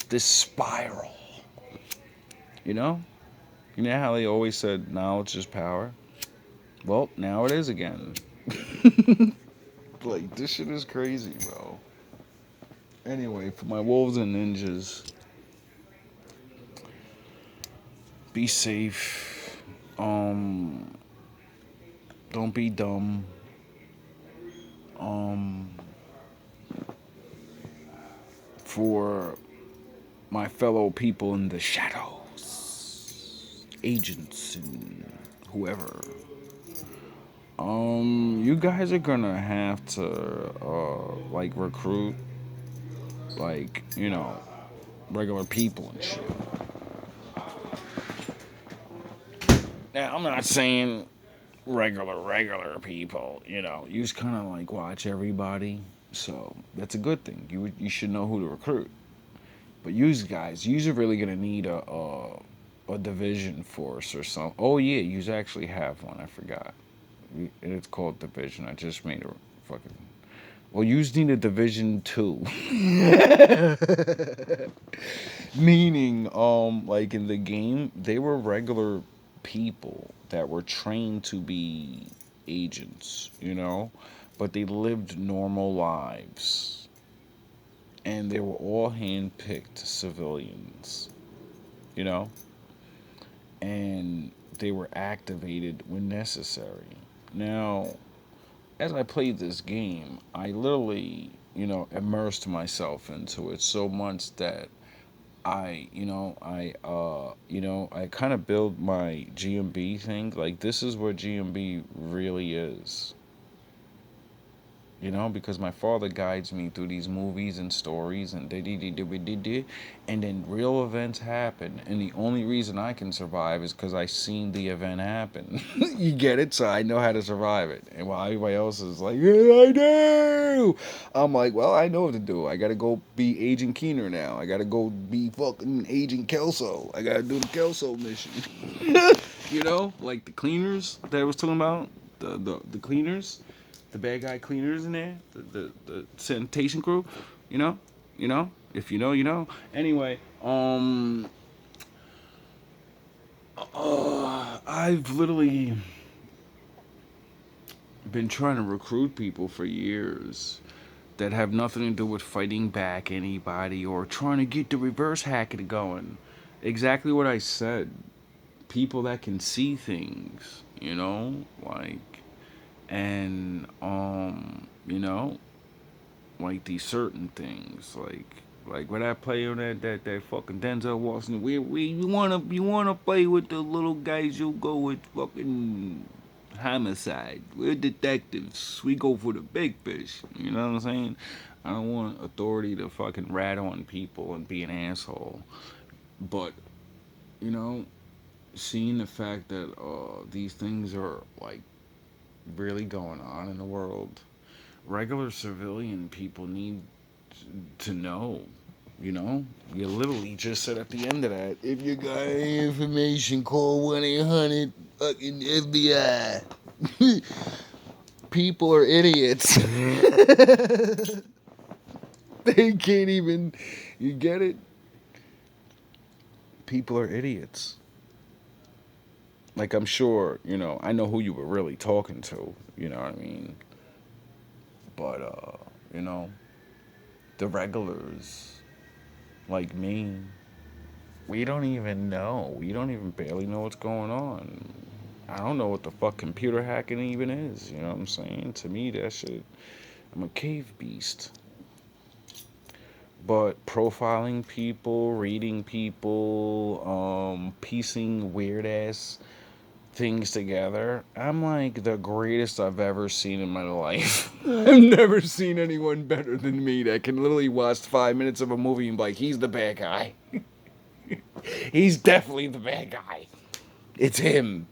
This spiral. You know how they always said knowledge is power? Well, now it is again. Like, this shit is crazy, bro. Anyway, for my wolves and ninjas, be safe. Don't be dumb. For my fellow people in the shadows, agents and whoever, you guys are gonna have to like recruit, like, regular people and shit. Now, I'm not saying regular people, you just kind of like watch everybody, so that's a good thing. You should know who to recruit. But you guys, you're really gonna need a division force or something. Oh yeah, you actually have one. I forgot. And it's called division. I just made a fucking Well, you just need a Division 2. Meaning, like in the game, they were regular people that were trained to be agents, you know? But they lived normal lives. And they were all hand-picked civilians, you know? And they were activated when necessary. Now, as I played this game, I literally, immersed myself into it so much that I kind of build my GMB thing. Like, this is what GMB really is. Because my father guides me through these movies and stories and and then real events happen, and the only reason I can survive is because I seen the event happen. You get it? So I know how to survive it. And while everybody else is like, yeah, I do, I'm like, well, I know what to do. I gotta go be Agent Keener now. I gotta go be fucking Agent Kelso. I gotta do the Kelso mission. Like the cleaners that I was talking about, the cleaners, the bad guy cleaners in there, the sanitation crew, you know, if you know, you know. Anyway, I've literally been trying to recruit people for years that have nothing to do with fighting back anybody or trying to get the reverse hacking going. Exactly what I said. People that can see things, like, and like these certain things, like when I play on that fucking Denzel Washington, we you wanna play with the little guys, you go with fucking homicide. We're detectives. We go for the big fish. You know what I'm saying? I don't want authority to fucking rat on people and be an asshole. But you know, seeing the fact that these things are like really going on in the world, regular civilian people need to know. You literally just said at the end of that, if you got any information, call 1-800 fucking FBI. People are idiots. They can't even. You get it? People are idiots. Like, I'm sure, I know who you were really talking to, you know what I mean? But, the regulars, like me, we don't even know. We don't even barely know what's going on. I don't know what the fuck computer hacking even is, you know what I'm saying? To me, that shit, I'm a cave beast. But profiling people, reading people, piecing weird ass things together, I'm like the greatest I've ever seen in my life. I've never seen anyone better than me that can literally watch 5 minutes of a movie and be like, he's the bad guy. He's definitely the bad guy. It's him.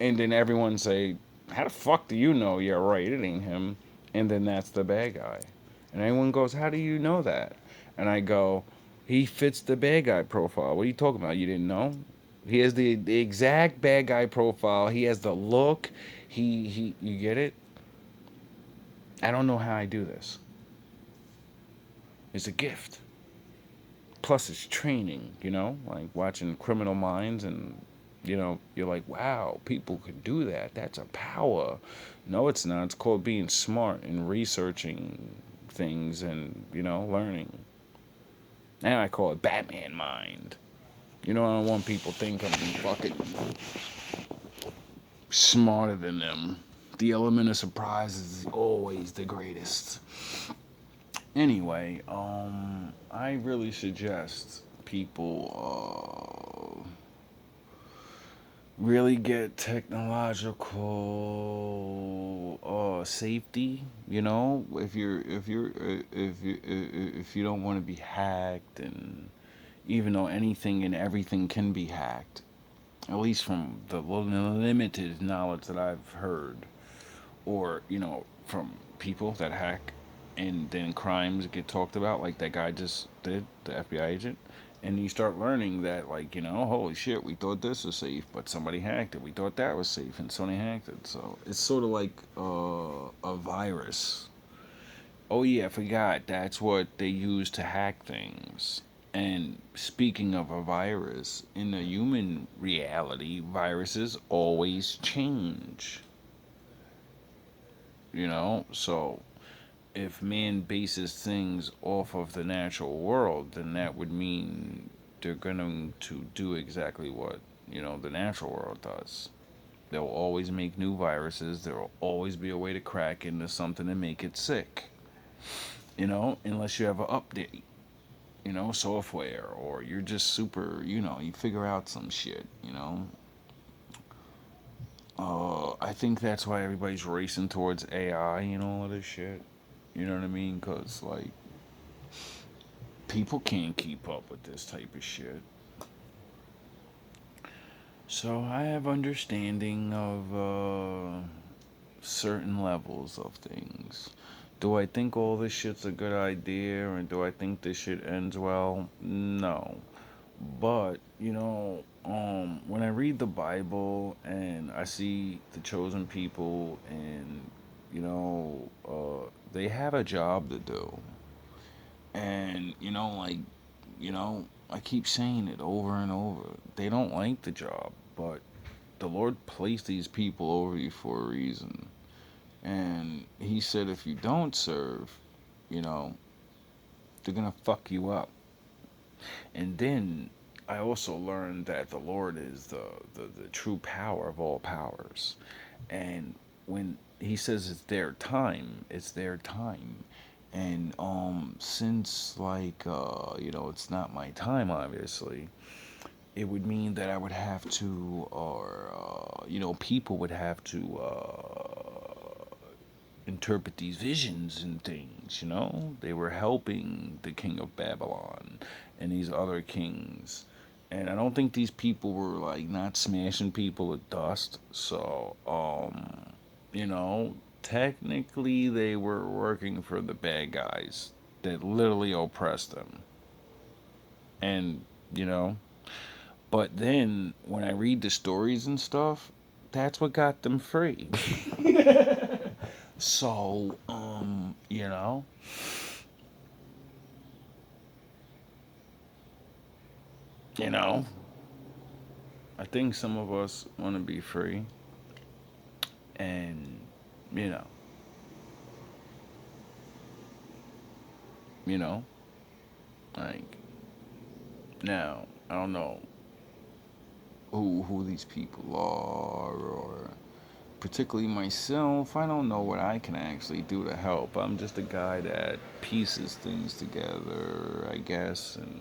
And then everyone say, how the fuck do you know? Yeah, right, it ain't him. And then that's the bad guy. And everyone goes, how do you know that? And I go, he fits the bad guy profile. What are you talking about? You didn't know? He has the exact bad guy profile. He has the look. He you get it? I don't know how I do this. It's a gift. Plus it's training, like watching Criminal Minds, and you're like, wow, people can do that. That's a power. No, it's not. It's called being smart and researching things and, learning. And I call it Batman mind. I don't want people think I'm fucking smarter than them. The element of surprise is always the greatest. Anyway, I really suggest people really get technological safety. If you don't want to be hacked, and even though anything and everything can be hacked, at least from the limited knowledge that I've heard, or from people that hack and then crimes get talked about, like that guy just did, the FBI agent. And you start learning that, like, holy shit, we thought this was safe, but somebody hacked it. We thought that was safe, and somebody hacked it. So it's sort of like a virus. Oh yeah, I forgot. That's what they use to hack things. And speaking of a virus, in a human reality, viruses always change. So if man bases things off of the natural world, then that would mean they're going to do exactly what, the natural world does. They'll always make new viruses. There will always be a way to crack into something and make it sick. Unless you have an update, software, or you're just super, you figure out some shit. I think that's why everybody's racing towards AI and all of this shit. You know what I mean? Because, like, people can't keep up with this type of shit. So I have understanding of certain levels of things. Do I think all this shit's a good idea, and do I think this shit ends well? No. But, when I read the Bible and I see the chosen people and, they have a job to do. And, I keep saying it over and over. They don't like the job, but the Lord placed these people over you for a reason. And He said if you don't serve, you know, they're going to fuck you up. And then I also learned that the Lord is the true power of all powers. And when He says it's their time, it's their time. And since it's not my time, obviously, it would mean that I would have to, or people would have to interpret these visions and things. They were helping the king of Babylon and these other kings. And I don't think these people were like not smashing people with dust. So, technically they were working for the bad guys that literally oppressed them. And, but then when I read the stories and stuff, that's what got them free. So, you know, I think some of us want to be free. And, you know, you know, like, now, I don't know who these people are, or particularly myself. I don't know what I can actually do to help. I'm just a guy that pieces things together, I guess. And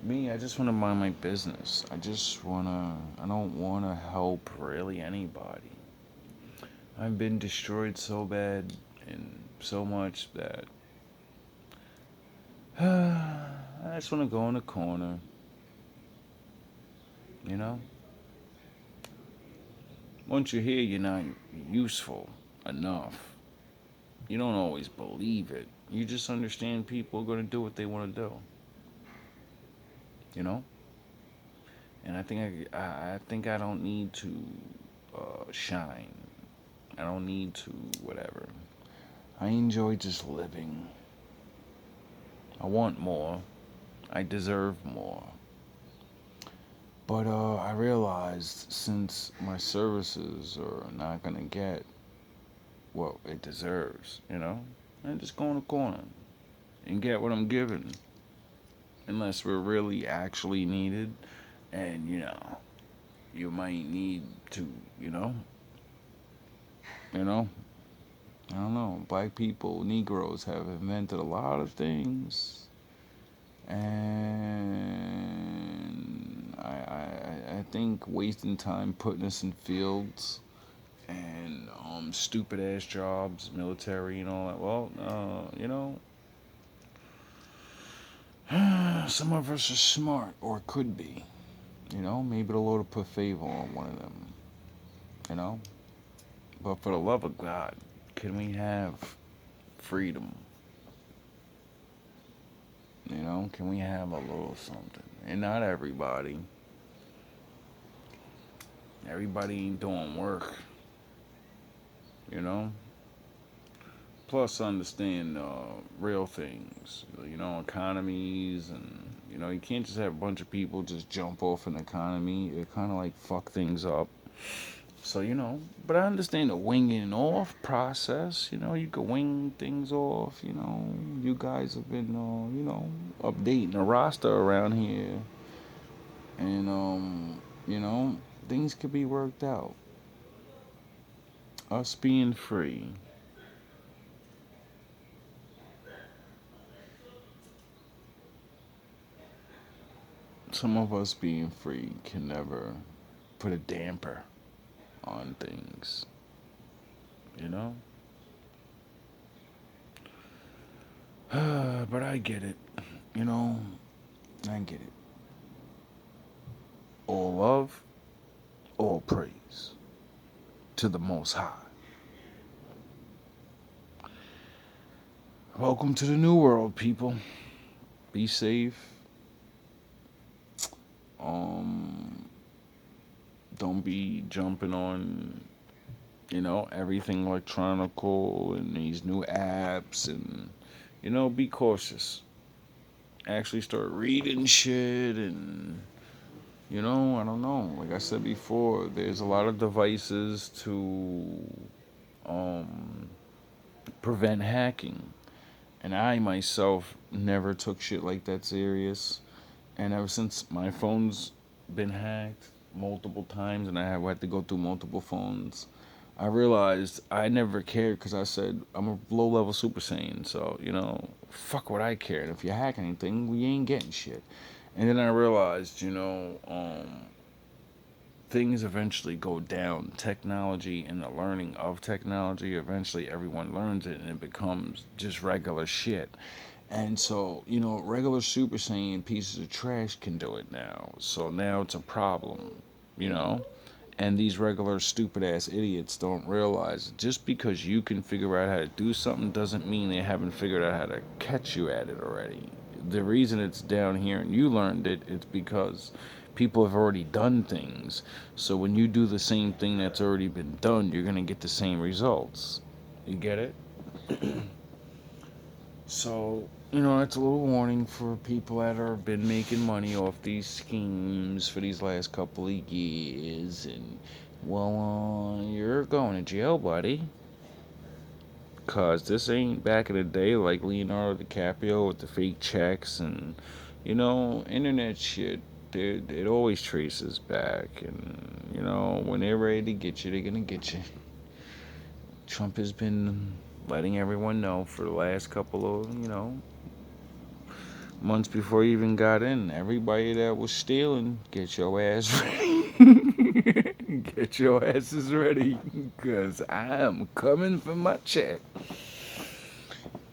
me, I just want to mind my business. I don't want to help really anybody. I've been destroyed so bad and so much that I just want to go in a corner. You know? Once you're here, you're not useful enough. You don't always believe it. You just understand people are going to do what they want to do. You know? And I think I don't need to shine. I don't need to whatever. I enjoy just living. I want more. I deserve more. But I realized since my services are not gonna get what it deserves, I just go in a corner and get what I'm given. Unless we're really actually needed, and you might need to, you know, I don't know. Black people, Negroes have invented a lot of things, and I think wasting time putting us in fields and stupid ass jobs, military and all that. Well, some of us are smart, or could be. Maybe the Lord will put favor on one of them. You know, but for the love of God, can we have freedom? Can we have a little something? And not everybody. Everybody ain't doing work. plus understand real things, economies, and you can't just have a bunch of people just jump off an economy. It kind of like fuck things up. So but I understand the winging off process. You can wing things off. You guys have been updating the roster around here, and things could be worked out. Us being free. Some of us being free can never put a damper on things, you know? But I get it, you know? I get it. All love, all praise to the Most High. Welcome to the new world, people. Be safe. Don't be jumping on everything electronical and these new apps, and be cautious. Actually start reading shit, and I don't know, like I said before, there's a lot of devices to prevent hacking, and I myself never took shit like that serious. And ever since my phone's been hacked multiple times and I have had to go through multiple phones, I realized I never cared, because I said I'm a low level Super Saiyan. So, fuck what I care. And if you hack anything, we ain't getting shit. And then I realized, things eventually go down. Technology and the learning of technology, eventually everyone learns it and it becomes just regular shit. And so, regular Super Saiyan pieces of trash can do it now. So now it's a problem, you know? And these regular stupid ass idiots don't realize just because you can figure out how to do something doesn't mean they haven't figured out how to catch you at it already. The reason it's down here and you learned it, it's because people have already done things. So when you do the same thing that's already been done, you're going to get the same results. You get it? So, it's a little warning for people that have been making money off these schemes for these last couple of years. And, well, you're going to jail, buddy. Because this ain't back in the day like Leonardo DiCaprio with the fake checks and, internet shit. It always traces back. And, when they're ready to get you, they're going to get you. Trump has been letting everyone know for the last couple of, months before he even got in. Everybody that was stealing, get your ass ready. Get your asses ready, because I am coming for my check.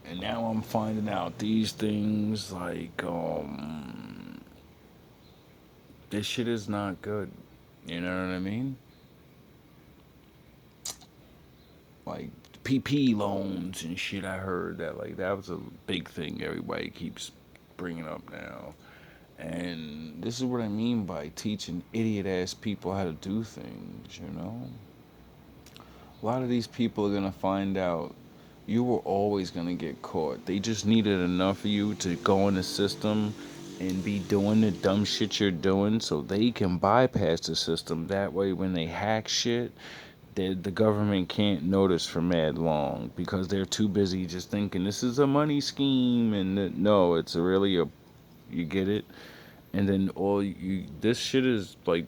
And now I'm finding out these things like, this shit is not good. You know what I mean? Like PP loans and shit. I heard that that was a big thing everybody keeps bringing up now. And this is what I mean by teaching idiot ass people how to do things, A lot of these people are gonna find out you were always gonna get caught. They just needed enough of you to go in the system and be doing the dumb shit you're doing so they can bypass the system. That way when they hack shit, the government can't notice for mad long, because they're too busy just thinking this is a money scheme, and no, it's really you get it? And then this shit is like,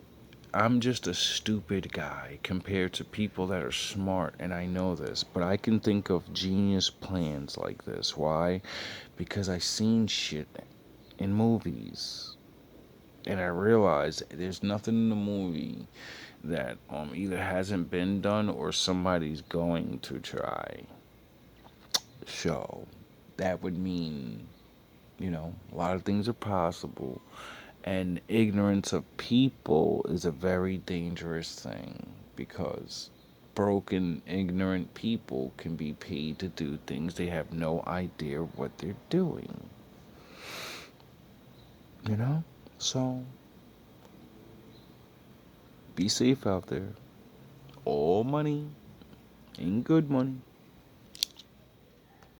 I'm just a stupid guy compared to people that are smart, and I know this, but I can think of genius plans like this. Why? Because I seen shit in movies, and I realized there's nothing in the movie that either hasn't been done or somebody's going to try. So that would mean, a lot of things are possible. And ignorance of people is a very dangerous thing, because broken, ignorant people can be paid to do things they have no idea what they're doing. So be safe out there. All money ain't good money.